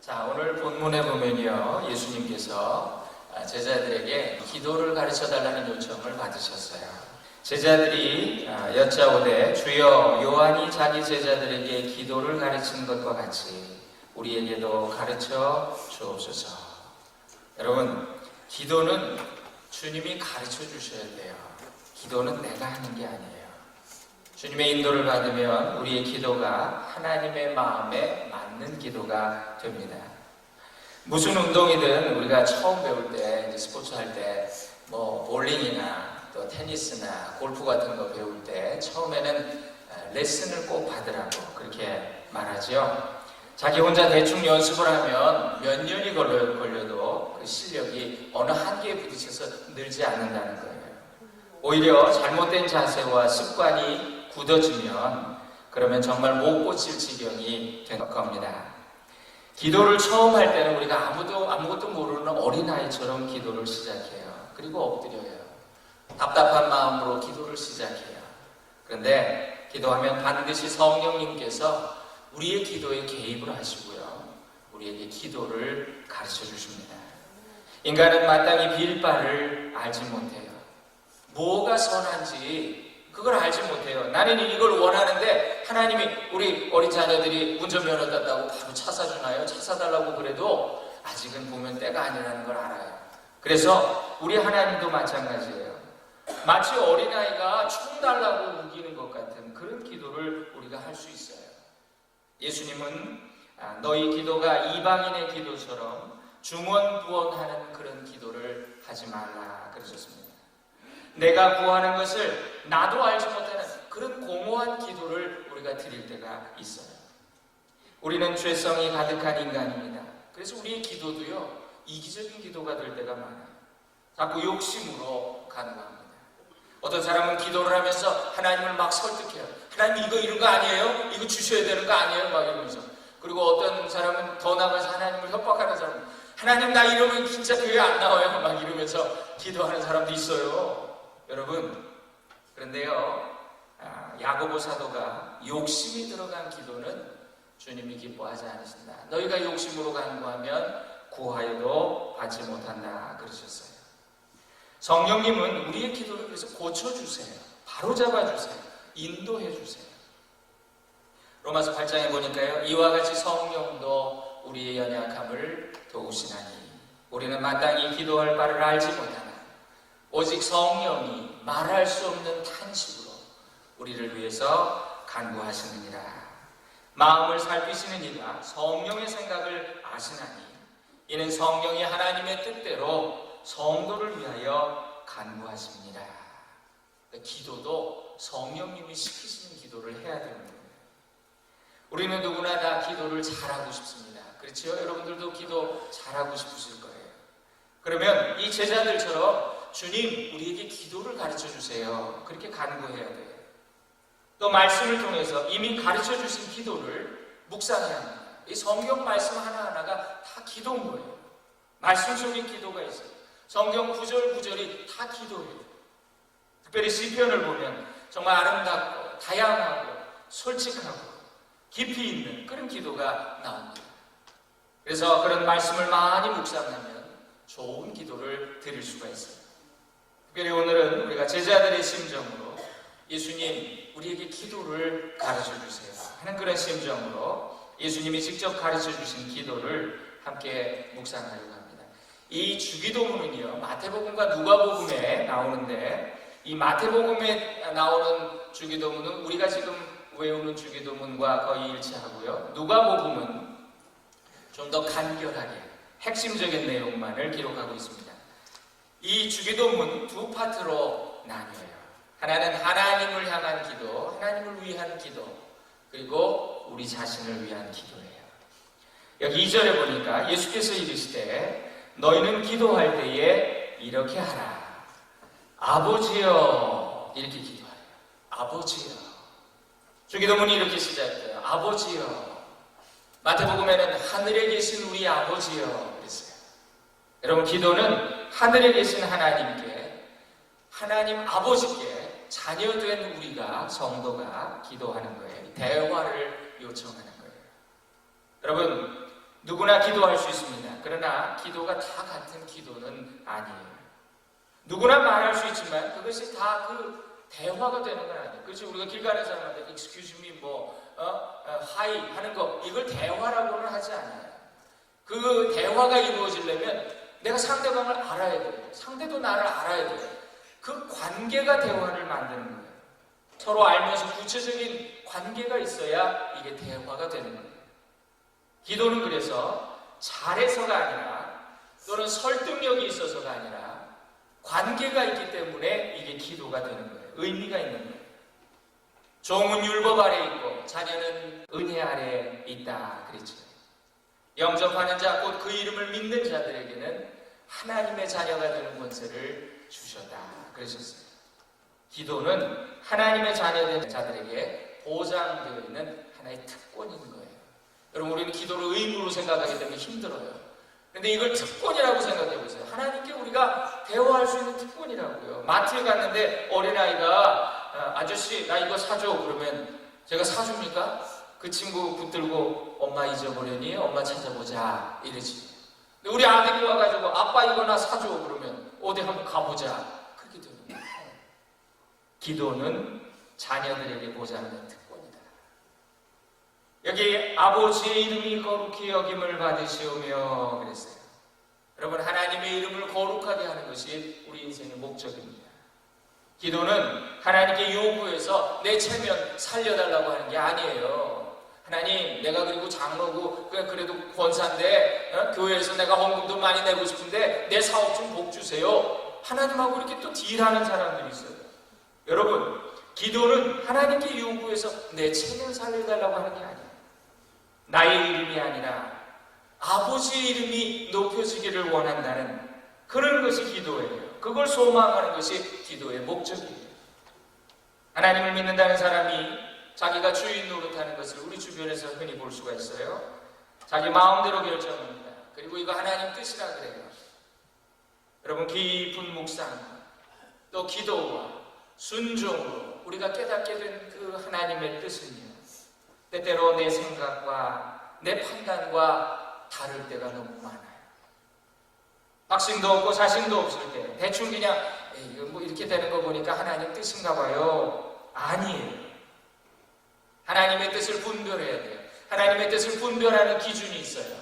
자, 오늘 본문에 보면요, 예수님께서 제자들에게 기도를 가르쳐달라는 요청을 받으셨어요. 제자들이 여짜오되 주여 요한이 자기 제자들에게 기도를 가르치는 것과 같이 우리에게도 가르쳐 주옵소서. 여러분, 기도는 주님이 가르쳐 주셔야 돼요. 기도는 내가 하는 게 아니에요. 주님의 인도를 받으면 우리의 기도가 하나님의 마음에 맞는 기도가 됩니다. 무슨 운동이든 우리가 처음 배울 때, 이제 스포츠 할 때, 볼링이나 또 테니스나 골프 같은 거 배울 때 처음에는 레슨을 꼭 받으라고 그렇게 말하죠. 자기 혼자 대충 연습을 하면 몇 년이 걸려도 그 실력이 어느 한계에 부딪혀서 늘지 않는다는 거예요. 오히려 잘못된 자세와 습관이 굳어지면 그러면 정말 못 고칠 지경이 될 겁니다. 기도를 처음 할 때는 우리가 아무것도 모르는 어린아이처럼 기도를 시작해요. 그리고 엎드려요. 답답한 마음으로 기도를 시작해요. 그런데 기도하면 반드시 성령님께서 우리의 기도에 개입을 하시고요. 우리에게 기도를 가르쳐 주십니다. 인간은 마땅히 빌 바를 알지 못해요. 뭐가 선한지 그걸 알지 못해요. 나는 이걸 원하는데 하나님이 우리 어린 자녀들이 운전면허 땄다고 바로 차 사주나요? 차 사달라고 그래도 아직은 보면 때가 아니라는 걸 알아요. 그래서 우리 하나님도 마찬가지예요. 마치 어린아이가 총 달라고 우기는 것 같은 그런 기도를 우리가 할 수 있어요. 예수님은 너희 기도가 이방인의 기도처럼 중언부언하는 그런 기도를 하지 말라 그러셨습니다. 내가 구하는 것을 나도 알지 못하는 그런 공허한 기도를 우리가 드릴 때가 있어요. 우리는 죄성이 가득한 인간입니다. 그래서 우리의 기도도요, 이기적인 기도가 될 때가 많아요. 자꾸 욕심으로 간구합니다. 어떤 사람은 기도를 하면서 하나님을 막 설득해요. 하나님 이런 거 아니에요? 이거 주셔야 되는 거 아니에요? 막 이러면서. 그리고 어떤 사람은 더 나가서 하나님을 협박하는 사람은 하나님 나 이러면 진짜 교회 안 나와요? 막 이러면서 기도하는 사람도 있어요. 여러분, 그런데요, 야고보 사도가 욕심이 들어간 기도는 주님이 기뻐하지 않으신다. 너희가 욕심으로 간구하면 구하여도 받지 못한다 그러셨어요. 성령님은 우리의 기도를 그래서 고쳐주세요. 바로잡아주세요. 인도해주세요. 로마서 8장에 보니까요, 이와 같이 성령도 우리의 연약함을 도우시나니 우리는 마땅히 기도할 바를 알지 못하나 오직 성령이 말할 수 없는 탄식으로 우리를 위해서 간구하시느니라. 마음을 살피시는 이가 성령의 생각을 아시나니 이는 성령이 하나님의 뜻대로 성도를 위하여 간구하십니다. 기도도 성령님이 시키시는 기도를 해야 되는 거예요. 우리는 누구나 다 기도를 잘하고 싶습니다. 그렇죠? 여러분들도 기도 잘하고 싶으실 거예요. 그러면 이 제자들처럼 주님, 우리에게 기도를 가르쳐 주세요. 그렇게 간구해야 돼요. 또 말씀을 통해서 이미 가르쳐 주신 기도를 묵상해야 합니다. 이 성경 말씀 하나하나가 다 기도인 거예요. 말씀 속에 기도가 있어요. 성경 구절구절이 다 기도예요. 특별히 시편을 보면 정말 아름답고 다양하고 솔직하고 깊이 있는 그런 기도가 나옵니다. 그래서 그런 말씀을 많이 묵상하면 좋은 기도를 드릴 수가 있어요. 특별히 오늘은 우리가 제자들의 심정으로 예수님 우리에게 기도를 가르쳐 주세요 하는 그런 심정으로 예수님이 직접 가르쳐 주신 기도를 함께 묵상하려고 합니다. 이 주기도문은요, 마태복음과 누가복음에 나오는데 이 마태복음에 나오는 주기도문은 우리가 지금 외우는 주기도문과 거의 일치하고요, 누가복음은 좀 더 간결하게 핵심적인 내용만을 기록하고 있습니다. 이 주기도문 두 파트로 나뉘어요. 하나는 하나님을 향한 기도, 하나님을 위한 기도, 그리고 우리 자신을 위한 기도예요. 여기 2절에 보니까 예수께서 이르시되 너희는 기도할 때에 이렇게 하라. 아버지여, 이렇게 기도하래요. 아버지여. 주기도문이 이렇게 시작돼요. 아버지여. 마태복음에는 하늘에 계신 우리 아버지여 그랬어요. 여러분, 기도는 하늘에 계신 하나님께, 하나님 아버지께 자녀된 우리가, 성도가 기도하는 거예요. 대화를 요청하는 거예요. 여러분, 누구나 기도할 수 있습니다. 그러나 기도가 다 같은 기도는 아니에요. 누구나 말할 수 있지만 그것이 다 그 대화가 되는 건 아니에요. 그렇지, 우리가 길 가는 사람한테 excuse me, hi 하는 거, 이걸 대화라고는 하지 않아요. 그 대화가 이루어지려면 내가 상대방을 알아야 돼요. 상대도 나를 알아야 돼요. 그 관계가 대화를 만드는 거예요. 서로 알면서 구체적인 관계가 있어야 이게 대화가 되는 거예요. 기도는 그래서 잘해서가 아니라 또는 설득력이 있어서가 아니라 관계가 있기 때문에 이게 기도가 되는 거예요. 의미가 있는 거예요. 종은 율법 아래 있고 자녀는 은혜 아래 있다 그랬죠. 영접하는 자, 곧 그 이름을 믿는 자들에게는 하나님의 자녀가 되는 권세를 주셨다 그러셨어요. 기도는 하나님의 자녀된 자들에게 보장되어 있는 하나의 특권인 거예요. 여러분, 우리는 기도를 의무로 생각하기 때문에 힘들어요. 근데 이걸 특권이라고 생각해 보세요. 하나님께 우리가 대화할 수 있는 특권이라고요. 마트에 갔는데 어린아이가 아저씨 나 이거 사줘 그러면 제가 사줍니까? 그 친구 붙들고 엄마 잊어버렸니? 엄마 찾아보자 이러지. 근데 우리 아들이 와가지고 아빠 이거 나 사줘 그러면 어디 한번 가보자. 그렇게 되는 거예요. 기도는 자녀들에게 보장하는 특권이다. 여기 아버지의 이름이 거룩히 여김을 받으시오며 그랬어요. 여러분, 하나님의 이름을 거룩하게 하는 것이 우리 인생의 목적입니다. 기도는 하나님께 요구해서 내 체면 살려달라고 하는 게 아니에요. 하나님, 내가 그리고 장로고 그래도 권사인데 교회에서 내가 헌금도 많이 내고 싶은데 내 사업 좀 복 주세요. 하나님하고 이렇게 또 딜하는 사람들이 있어요. 여러분, 기도는 하나님께 요구해서 내 체면 살려달라고 하는 게 아니에요. 나의 이름이 아니라 아버지의 이름이 높여지기를 원한다는 그런 것이 기도예요. 그걸 소망하는 것이 기도의 목적이에요. 하나님을 믿는다는 사람이 자기가 주인 노릇하는 것을 우리 주변에서 흔히 볼 수가 있어요. 자기 마음대로 결정합니다. 그리고 이거 하나님 뜻이라 그래요. 여러분, 깊은 묵상 또 기도와 순종으로 우리가 깨닫게 된 그 하나님의 뜻은요, 때때로 내 생각과 내 판단과 다를 때가 너무 많아요. 확신도 없고 자신도 없을 때 대충 그냥 이거 뭐 이렇게 되는 거 보니까 하나님 뜻인가 봐요. 아니에요. 하나님의 뜻을 분별해야 돼요. 하나님의 뜻을 분별하는 기준이 있어요.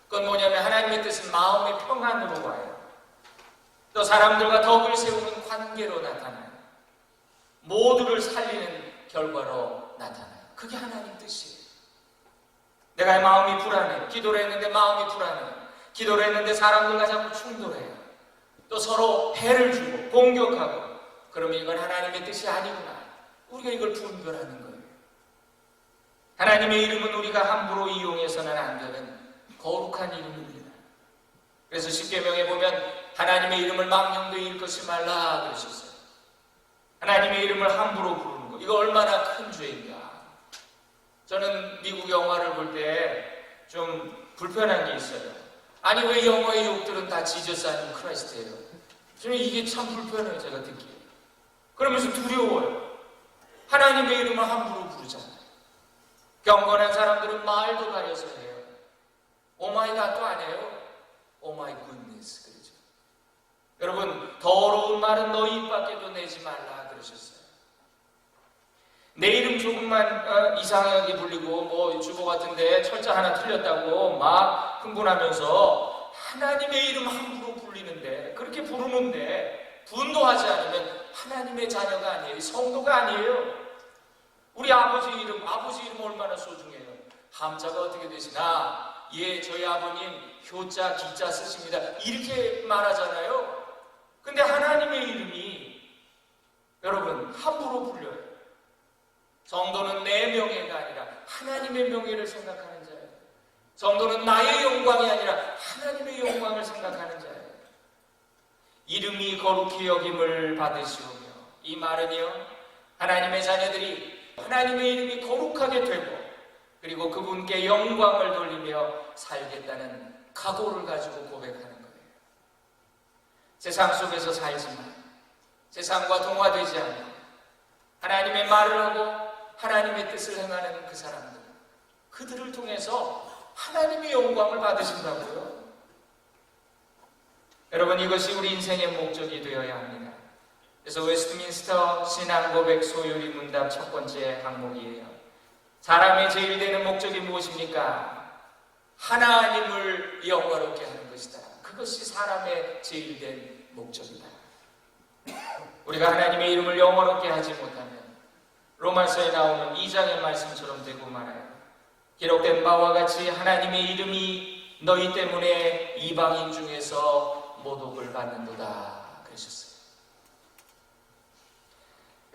그건 뭐냐면 하나님의 뜻은 마음의 평안으로 와요. 또 사람들과 덕을 세우는 관계로 나타나요. 모두를 살리는 결과로 나타나요. 그게 하나님 뜻이에요. 내가 마음이 불안해. 기도를 했는데 마음이 불안해. 기도를 했는데 사람들과 자꾸 충돌해요. 또 서로 해를 주고 공격하고. 그러면 이건 하나님의 뜻이 아니구나. 우리가 이걸 분별하는 거예요. 하나님의 이름은 우리가 함부로 이용해서는 안 되는 거룩한 이름입니다. 그래서 십계명에 보면 하나님의 이름을 망령되이 일컫지 말라 그러셨어요. 하나님의 이름을 함부로 부르는 거, 이거 얼마나 큰 죄인가. 저는 미국 영화를 볼 때 좀 불편한 게 있어요. 아니, 왜 영어의 욕들은 다 지저스 아니면 크라이스트예요? 저는 이게 참 불편해요, 제가 듣기에. 그러면서 두려워요. 하나님의 이름을 함부로 부르잖아요. 경건한 사람들은 말도 가려서 해요. 오마이 갓도 안 해요. 오마이 굿니스 그러죠. 여러분, 더러운 말은 너희 입 밖에도 내지 말라 그러셨어요. 내 이름 조금만 이상하게 불리고 뭐 주보 같은데 철자 하나 틀렸다고 막 흥분하면서 하나님의 이름 함부로 불리는데, 그렇게 부르는데 분노하지 않으면 하나님의 자녀가 아니에요. 성도가 아니에요. 우리 아버지 이름 얼마나 소중해요. 함자가 어떻게 되시나? 예, 저희 아버님 효자 기자 쓰십니다. 이렇게 말하잖아요. 근데 하나님의 이름이 여러분 함부로 불려요. 성도는 내 명예가 아니라 하나님의 명예를 생각하는 자예요. 성도는 나의 영광이 아니라 하나님의 영광을 생각하는 자예요. 이름이 거룩히 여김을 받으시오며, 이 말은요, 하나님의 자녀들이 하나님의 이름이 거룩하게 되고 그리고 그분께 영광을 돌리며 살겠다는 각오를 가지고 고백하는 거예요. 세상 속에서 살지만 세상과 동화되지 않고 하나님의 말을 하고 하나님의 뜻을 행하는 그 사람들, 그들을 통해서 하나님이 영광을 받으신다고요? 여러분, 이것이 우리 인생의 목적이 되어야 합니다. 그래서 웨스트민스터 신앙고백 소요리 문답 첫 번째 항목이에요. 사람의 제일 되는 목적이 무엇입니까? 하나님을 영화롭게 하는 것이다. 그것이 사람의 제일 된 목적이다. 우리가 하나님의 이름을 영화롭게 하지 못하면 로마서에 나오는 2장의 말씀처럼 되고 말아요. 기록된 바와 같이 하나님의 이름이 너희 때문에 이방인 중에서 모독을 받는도다 그러셨어요.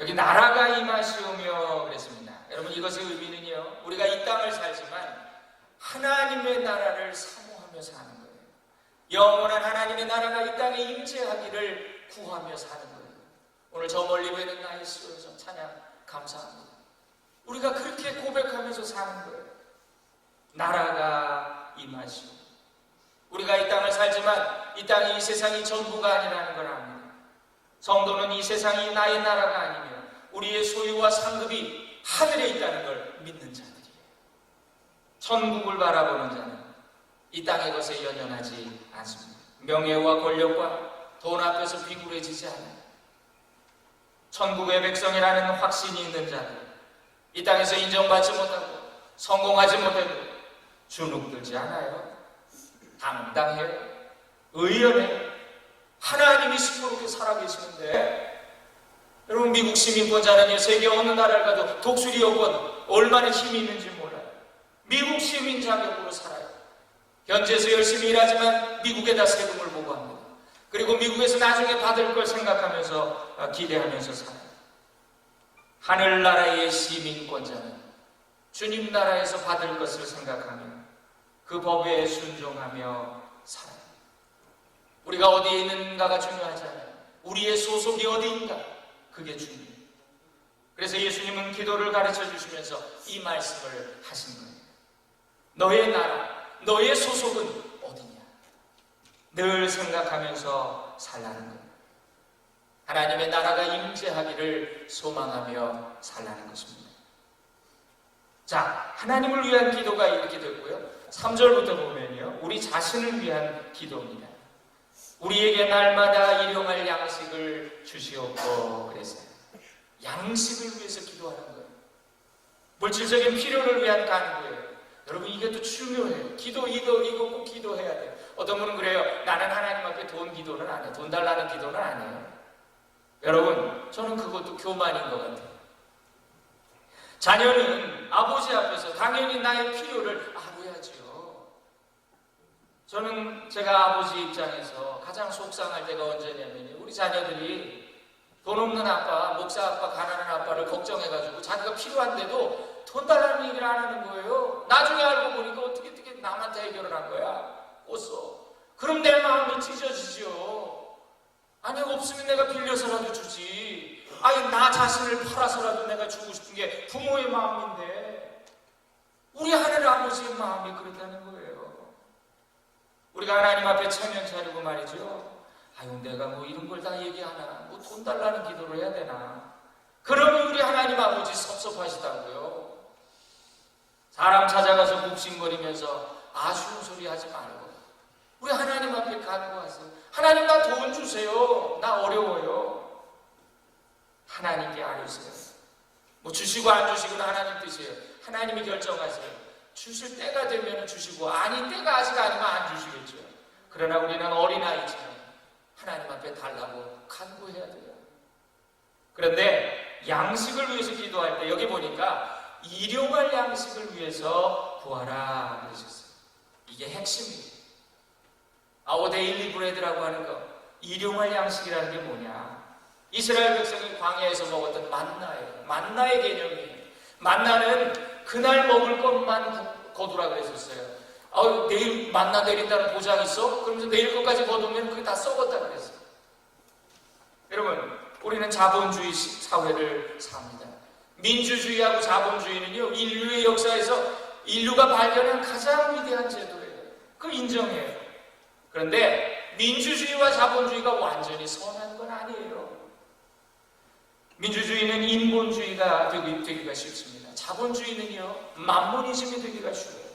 여기 나라가 임하시오며 그랬습니다. 여러분, 이것의 의미는요, 우리가 이 땅을 살지만 하나님의 나라를 사모하며 사는 거예요. 영원한 하나님의 나라가 이 땅에 임재하기를 구하며 사는 거예요. 오늘 저 멀리 보이는 나의 시온성 찬양 감사합니다. 우리가 그렇게 고백하면서 사는 거예요. 나라가 임하시오. 우리가 이 땅을 살지만 이 땅이 이 세상이 전부가 아니라는 걸 압니다. 성도는 이 세상이 나의 나라가 아니며 우리의 소유와 상급이 하늘에 있다는 걸 믿는 자들이에요. 천국을 바라보는 자는 이 땅의 것에 연연하지 않습니다. 명예와 권력과 돈 앞에서 비굴해지지 않아요. 천국의 백성이라는 확신이 있는 자들, 이 땅에서 인정받지 못하고 성공하지 못해도 주눅들지 않아요. 당당해요. 의연해요. 하나님이 시끄럽게 살아계시는데, 여러분, 미국 시민권자는 세계 어느 나라를 가도 독수리 여권 얼마나 힘이 있는지 몰라요. 미국 시민 자격으로 살아요. 현지에서 열심히 일하지만 미국에다 세금을 보고합니다. 그리고 미국에서 나중에 받을 걸 생각하면서 기대하면서 살아요. 하늘나라의 시민권자는 주님 나라에서 받을 것을 생각하며 그 법에 순종하며 살아요. 우리가 어디에 있는가가 중요하지 않아요. 우리의 소속이 어디인가, 그게 중요해요. 그래서 예수님은 기도를 가르쳐 주시면서 이 말씀을 하신 거예요. 너의 나라, 너의 소속은 어디냐? 늘 생각하면서 살라는 거예요. 하나님의 나라가 임재하기를 소망하며 살라는 것입니다. 자, 하나님을 위한 기도가 이렇게 됐고요. 3절부터 보면요, 우리 자신을 위한 기도입니다. 우리에게 날마다 일용할 양식을 주시옵고 그랬어요. 양식을 위해서 기도하는 거예요. 물질적인 필요를 위한 간구예요. 여러분, 이게 또 중요해요. 기도 이거 꼭 기도해야 돼요. 어떤 분은 그래요. 나는 하나님 앞에 돈 기도는 안 해요. 돈 달라는 기도는 안 해요. 여러분, 저는 그것도 교만인 것 같아요. 자녀는 아버지 앞에서 당연히 나의 필요를 알아야지요. 저는 제가 아버지 입장에서 가장 속상할 때가 언제냐면, 우리 자녀들이 돈 없는 아빠, 목사 아빠, 가난한 아빠를 걱정해가지고 자기가 필요한데도 돈 달라는 얘기를 안 하는 거예요. 나중에 알고 보니까 어떻게 남한테 해결을 한 거야. 꿨어. 그럼 내 마음이 찢어지죠. 아니, 없으면 내가 빌려서라도 주지. 아니, 나 자신을 팔아서라도 내가 주고 싶은 게 부모의 마음인데, 우리 하늘 아버지의 마음이 그렇다는 거예요. 우리가 하나님 앞에 체면 차리고 말이죠. 아유, 내가 뭐 이런 걸 다 얘기하나, 뭐 돈 달라는 기도를 해야 되나. 그러면 우리 하나님 아버지 섭섭하시다고요. 사람 찾아가서 묵싱거리면서 아쉬운 소리 하지 말고 우리 하나님 앞에 간구하세요. 하나님, 나 돈 주세요. 나 어려워요. 하나님께 아뢰세요. 뭐 주시고 안 주시고는 하나님 뜻이에요. 하나님이 결정하세요. 주실 때가 되면 주시고, 아닌 때가 아직 아니면 안 주시겠죠. 그러나 우리는 어린아이처럼 하나님 앞에 달라고 간구해야 돼요. 그런데 양식을 위해서 기도할 때 여기 보니까 일용할 양식을 위해서 구하라 그러셨어요. 이게 핵심이에요. Our daily bread라고 하는 거, 일용할 양식이라는 게 뭐냐? 이스라엘 백성이 광야에서 먹었던 만나예요. 만나의 개념이에요. 만나는 그날 먹을 것만 거두라 그랬었어요. 내일 만나 내린다는 보장 있어? 그러면서 내일 것까지 거두면 그게 다 썩었다 그랬어요. 여러분, 우리는 자본주의 사회를 삽니다. 민주주의하고 자본주의는요, 인류의 역사에서 인류가 발견한 가장 위대한 제도예요. 그걸 인정해요. 그런데 민주주의와 자본주의가 완전히 선한 건 아니에요. 민주주의는 인본주의가 되기가 쉽습니다. 자본주의는요, 만모니즘이 되기가 쉬워요.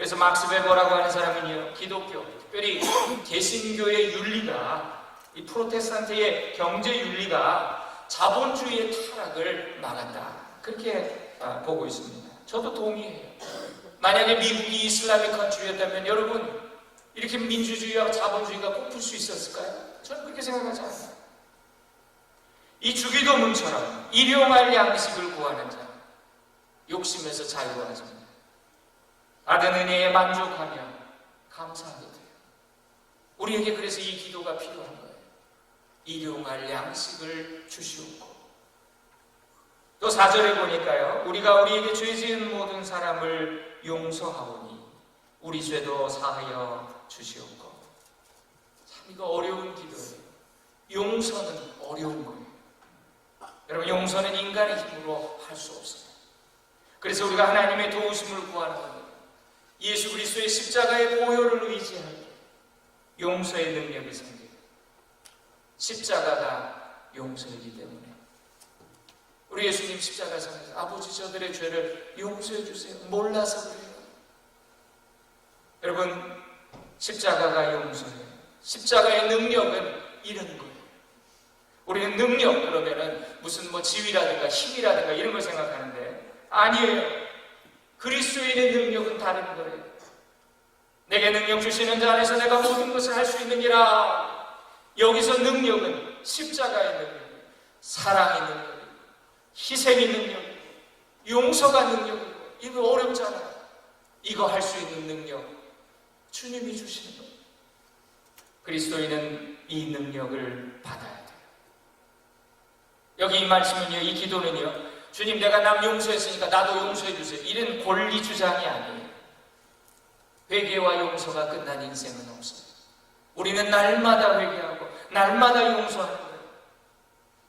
그래서 막스 베버라고 하는 사람은요, 기독교, 특별히 개신교의 윤리가, 이 프로테스탄트의 경제 윤리가 자본주의의 타락을 막았다, 그렇게 보고 있습니다. 저도 동의해요. 만약에 미국이 이슬라믹 컨트리였다면 여러분, 이렇게 민주주의와 자본주의가 꼽힐 수 있었을까요? 저는 그렇게 생각하지 않아요. 이 주기도문처럼 일용할 양식을 구하는 자, 욕심에서 자유하십니다. 받은 은혜에 만족하며 감사하게 돼요. 우리에게 그래서 이 기도가 필요한 거예요. 일용할 양식을 주시옵고. 또 4절에 보니까요, 우리가 우리에게 죄 지은 모든 사람을 용서하오니 우리 죄도 사하여 주시옵고. 참 이거 어려운 기도예요. 용서는 어려운 거예요. 여러분, 용서는 인간의 힘으로 할 수 없어요. 그래서 우리가 하나님의 도우심을 구하는 겁니다. 예수 그리스도의 십자가의 보혈을 의지할 때 용서의 능력이 생겨요. 십자가가 용서이기 때문에. 우리 예수님 십자가상에서 아버지 저들의 죄를 용서해 주세요. 몰라서 그래요. 여러분, 십자가가 용서해요. 십자가의 능력은 이런 거예요. 우리는 능력 그러면은 무슨 지위라든가 힘이라든가 이런 걸 생각하는데 아니에요. 그리스도인의 능력은 다른 거예요. 내게 능력 주시는 자 안에서 내가 모든 것을 할 수 있느니라. 여기서 능력은 십자가의 능력, 사랑의 능력, 희생의 능력, 용서가 능력이고, 이거 어렵잖아요. 이거 할 수 있는 능력 주님이 주시는 거예요. 그리스도인은 이 능력을 받아야 돼요. 여기 이 말씀은요, 이 기도는요, 주님 내가 남 용서했으니까 나도 용서해 주세요, 이런 권리 주장이 아니에요. 회개와 용서가 끝난 인생은 없어요. 우리는 날마다 회개하고 날마다 용서하는 거예요.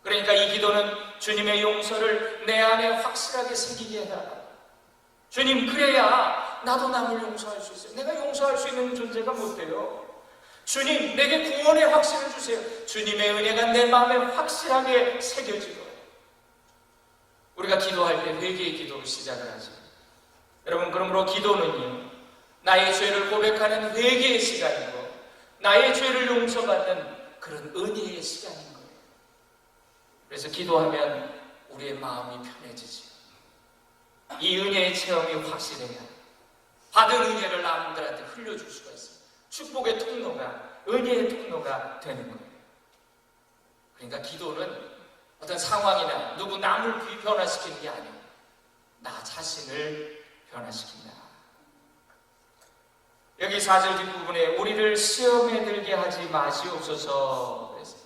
그러니까 이 기도는 주님의 용서를 내 안에 확실하게 새기게 해달라. 주님, 그래야 나도 남을 용서할 수 있어요. 내가 용서할 수 있는 존재가 못 돼요. 주님, 내게 구원의 확신을 주세요. 주님의 은혜가 내 마음에 확실하게 새겨지고. 우리가 기도할 때 회개의 기도로 시작을 하죠. 여러분, 그러므로 기도는요, 나의 죄를 고백하는 회개의 시간이고 나의 죄를 용서받는 그런 은혜의 시간인 거예요. 그래서 기도하면 우리의 마음이 편해지죠. 이 은혜의 체험이 확실해야 받은 은혜를 남들한테 흘려줄 수가 있어요. 축복의 통로가, 은혜의 통로가 되는 거예요. 그러니까 기도는 어떤 상황이나 누구 남을 변화시키는 게 아니에요. 나 자신을 변화시킨다. 여기 4절 뒷부분에 우리를 시험에 들게 하지 마시옵소서 그랬어요.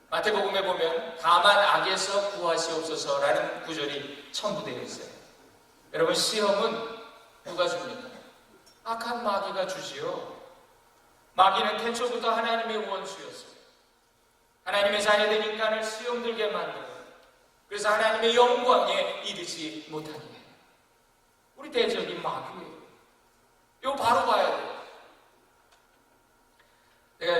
마태복음에 보면 다만 악에서 구하시옵소서라는 구절이 첨부되어 있어요. 여러분, 시험은 누가 줍니까? 악한 마귀가 주지요. 마귀는 태초부터 하나님의 원수였어요. 하나님의 자녀된 인간을 시험 들게 만들어요. 그래서 하나님의 영광에 이르지 못하게 해요. 우리 대적인 마귀예요. 이거 바로 봐야 돼요.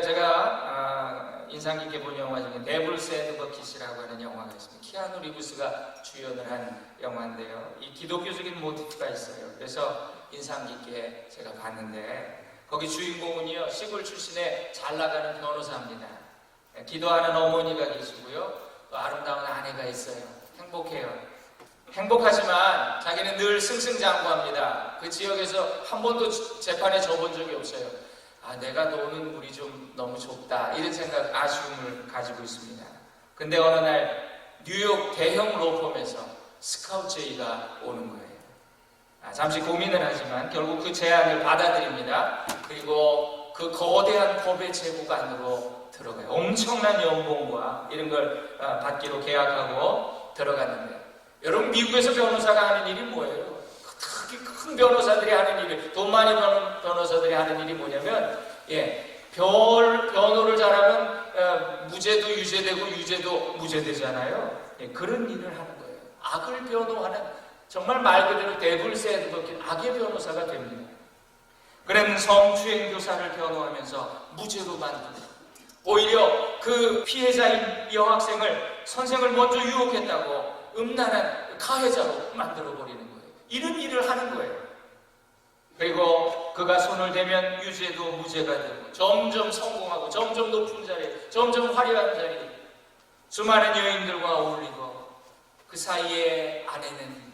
제가 인상 깊게 본 영화 중에 데블스 애드버킷이라고 하는 영화가 있습니다. 키아누 리브스가 주연을 한 영화인데요. 이 기독교적인 모티프가 있어요. 그래서 인상 깊게 제가 봤는데 거기 주인공은요, 시골 출신의 잘 나가는 변호사입니다. 기도하는 어머니가 계시고요, 또 아름다운 아내가 있어요. 행복해요. 행복하지만 자기는 늘 승승장구합니다. 그 지역에서 한 번도 재판에 져본 적이 없어요. 내가 노는 물이 좀 너무 좁다, 이런 생각, 아쉬움을 가지고 있습니다. 근데 어느 날 뉴욕 대형 로펌에서 스카우트 제의가 오는 거예요. 잠시 고민을 하지만 결국 그 제안을 받아들입니다. 그리고 그 거대한 법의 제국 안으로 들어가요. 엄청난 연봉과 이런 걸 받기로 계약하고 들어갔는데, 여러분, 미국에서 변호사가 하는 일이 뭐예요? 특히 큰 변호사들이 하는 일이, 돈 많이 버는 변호사들이 하는 일이 뭐냐면, 변호를 잘하면 무죄도 유죄되고 유죄도 무죄되잖아요. 그런 일을 하는 거예요. 악을 변호하는, 정말 말 그대로 데블스 애드버킷, 악의 변호사가 됩니다. 그는 성추행 교사를 변호하면서 무죄로 만듭니다. 오히려 그 피해자인 여학생을 선생을 먼저 유혹했다고 음란한 가해자로 만들어버리는 거예요. 이런 일을 하는 거예요. 그리고 그가 손을 대면 유죄도 무죄가 되고 점점 성공하고 점점 높은 자리, 점점 화려한 자리, 수많은 여인들과 어울리고 그 사이에 아내는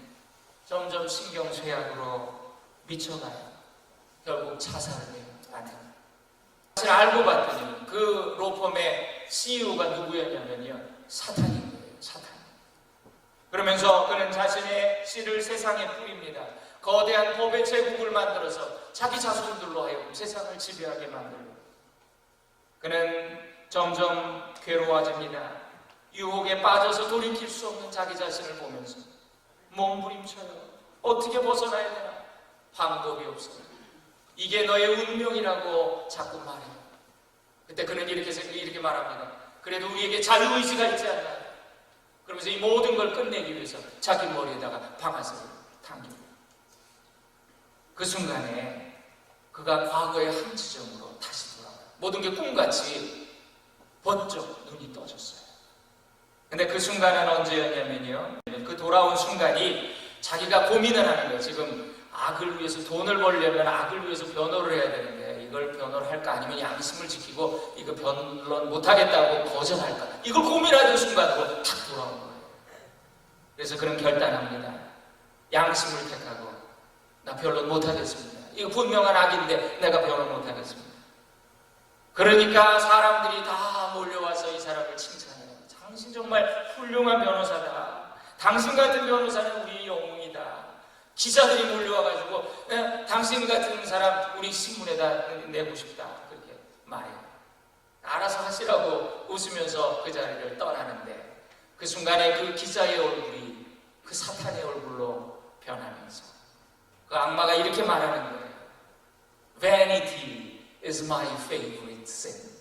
점점 신경쇠약으로 미쳐가요. 결국 자살을 해요. 아내는. 사실 알고 봤더니 그 로펌의 CEO가 누구였냐면요, 사탄인 거예요. 사탄. 그러면서 그는 자신의 씨를 세상에 뿌립니다. 거대한 법의 제국을 만들어서 자기 자손들로 하여금 세상을 지배하게 만들고, 그는 점점 괴로워집니다. 유혹에 빠져서 돌이킬 수 없는 자기 자신을 보면서 몸부림쳐요. 어떻게 벗어나야 되나? 방법이 없어요. 이게 너의 운명이라고 자꾸 말해요. 그때 그는 이렇게 말합니다. 그래도 우리에게 자유의지가 있지 않나요? 그러면서 이 모든 걸 끝내기 위해서 자기 머리에다가 방아쇠를 당깁니다. 그 순간에 그가 과거의 한 지점으로 다시 돌아와요. 모든 게 꿈같이 번쩍 눈이 떠졌어요. 근데 그 순간은 언제였냐면요, 그 돌아온 순간이 자기가 고민을 하는 거예요. 지금 악을 위해서, 돈을 벌려면 악을 위해서 변호를 해야 되는데 이걸 변호를 할까, 아니면 양심을 지키고 이거 변론 못하겠다고 거절할까, 이걸 고민하는 순간으로 탁 돌아온 거예요. 그래서 그는 결단합니다. 양심을 택하고 나 변론 못하겠습니다. 이거 분명한 악인데 내가 변론 못하겠습니다. 그러니까 사람들이 다 몰려와서 이 사람을 칭찬해요. 당신 정말 훌륭한 변호사다. 당신 같은 변호사는 우리 영웅이다. 기자들이 몰려와가지고 당신 같은 사람 우리 신문에다 내고 싶다. 그렇게 말해요. 알아서 하시라고 웃으면서 그 자리를 떠나는데, 그 순간에 그 기자의 얼굴이 그 사탄의 얼굴로 변하면서 그 악마가 이렇게 말하는 거예요. Vanity is my favorite sin.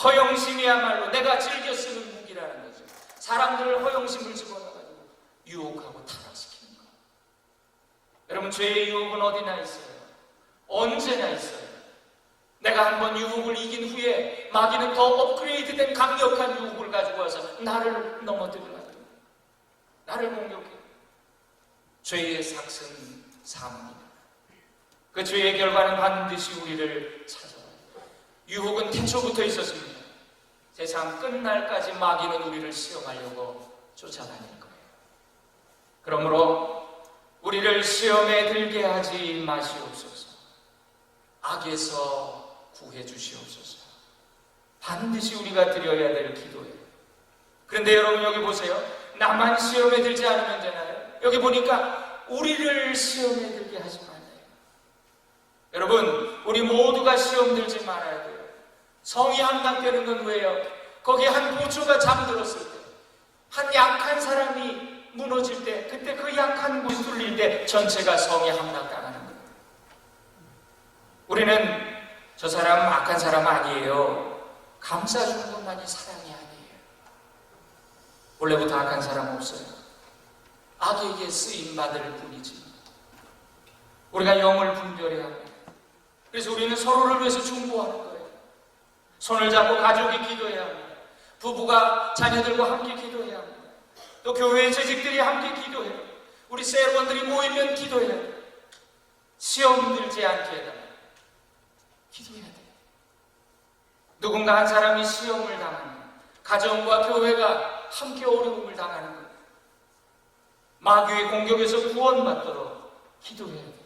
허영심이야말로 내가 즐겨 쓰는 무기라는 거죠. 사람들을 허영심을 집어넣어가지고 유혹하고 타락시키는 거. 여러분, 죄의 유혹은 어디나 있어요. 언제나 있어요. 내가 한번 유혹을 이긴 후에 마귀는 더 업그레이드된 강력한 유혹을 가지고 와서 나를 넘어뜨려요. 나를 공격해요. 죄의 삭은 사망입니다. 그 죄의 결과는 반드시 우리를 찾아와요. 유혹은 태초부터 있었습니다. 세상 끝날까지 마귀는 우리를 시험하려고 쫓아다닐 거예요. 그러므로 우리를 시험에 들게 하지 마시옵소서. 악에서 구해 주시옵소서. 반드시 우리가 드려야 될 기도예요. 그런데 여러분, 여기 보세요. 나만 시험에 들지 않으면 되나요? 여기 보니까 우리를 시험에 들게 하지 말아요. 여러분, 우리 모두가 시험 들지 말아야 돼요. 성이 함락되는 건 왜요? 거기에 한 보초가 잠들었을 때, 한 약한 사람이 무너질 때, 그때 그 약한 곳이 뚫릴 때 전체가 성이 함락당하는 거예요. 우리는 저 사람 악한 사람 아니에요, 감싸주는 것만이 사랑이 아니에요. 원래부터 악한 사람 없어요. 악에게 쓰임받을 뿐이지. 우리가 영을 분별해야 합니다. 그래서 우리는 서로를 위해서 중보하는 거예요. 손을 잡고 가족이 기도해야 합니다. 부부가 자녀들과 함께 기도해야 합니다. 또 교회의 재직들이 함께 기도해요. 우리 세원들이 모이면 기도해야 돼요. 시험 들지 않게 해달라요. 기도해야 돼요. 누군가 한 사람이 시험을 당하면 가정과 교회가 함께 어려움을 당하는 거예요. 마귀의 공격에서 구원받도록 기도해야 돼요.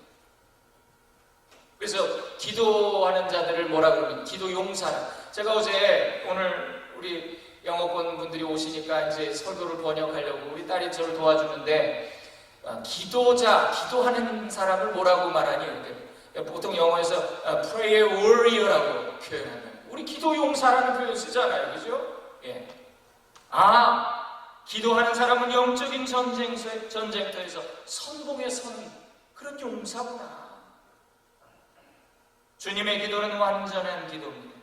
그래서 기도하는 자들을 뭐라 그러면 기도 용사라. 제가 오늘 우리 영어권 분들이 오시니까 이제 설교를 번역하려고 우리 딸이 저를 도와주는데, 기도하는 사람을 뭐라고 말하니? 보통 영어에서 prayer warrior라고 표현하면, 우리 기도 용사라는 표현 쓰잖아요, 그죠? 예. 기도하는 사람은 영적인 전쟁터에서 선봉에 서는 그런 용사구나. 주님의 기도는 완전한 기도입니다.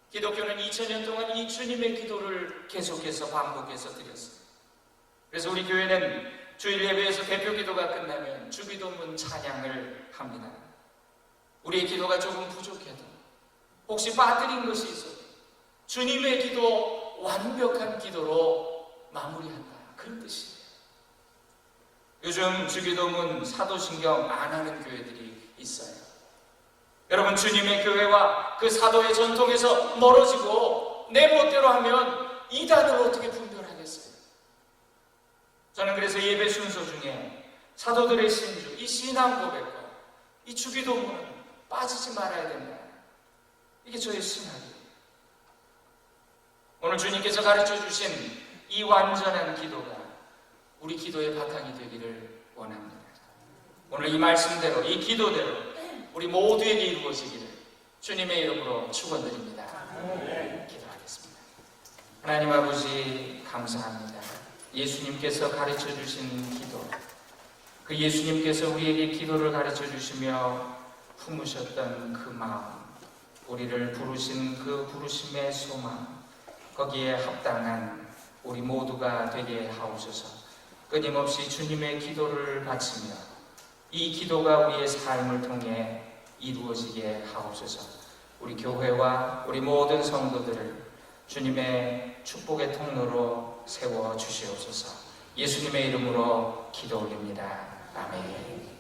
기독교는 2000년 동안 이 주님의 기도를 계속해서 반복해서 드렸어요. 그래서 우리 교회는 주일 예배에서 대표 기도가 끝나면 주기도문 찬양을 합니다. 우리의 기도가 조금 부족해도, 혹시 빠뜨린 것이 있어도 주님의 기도, 완벽한 기도로 마무리한다, 그런 뜻이에요. 요즘 주기도문 사도신경 안 하는 교회들이 있어요. 여러분, 주님의 교회와 그 사도의 전통에서 멀어지고 내 멋대로 하면 이단을 어떻게 분별하겠어요? 저는 그래서 예배 순서 중에 사도들의 신주, 이 신앙 고백과 이 주기도문은 빠지지 말아야 된다. 이게 저의 신앙이에요. 오늘 주님께서 가르쳐 주신 이 완전한 기도가 우리 기도의 바탕이 되기를 원합니다. 오늘 이 말씀대로, 이 기도대로 우리 모두에게 이루어지기를 주님의 이름으로 축원드립니다. 기도하겠습니다. 하나님 아버지, 감사합니다. 예수님께서 가르쳐 주신 기도, 그 예수님께서 우리에게 기도를 가르쳐 주시며 품으셨던 그 마음, 우리를 부르신 그 부르심의 소망, 거기에 합당한 우리 모두가 되게 하옵소서. 끊임없이 주님의 기도를 바치며 이 기도가 우리의 삶을 통해 이루어지게 하옵소서. 우리 교회와 우리 모든 성도들을 주님의 축복의 통로로 세워 주시옵소서. 예수님의 이름으로 기도 올립니다. 아멘.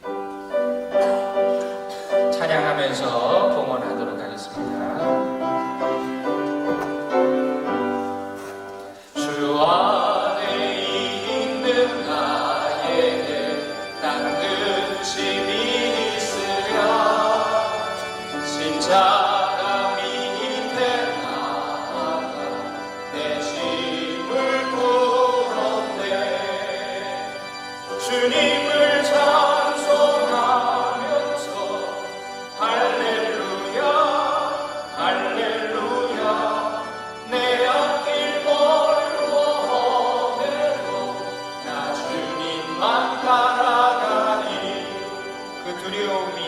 찬양하면서 봉헌하도록 하겠습니다. 주 안에 있는 나에게 난 근심이 있으랴. 십자가 밑에 나아가 내 짐을 풀었네. 주님을 찬송하면서 할렐루야 할렐루야. 내 앞길 멀고 험해도 나 주님만 따라가니 그 두려움이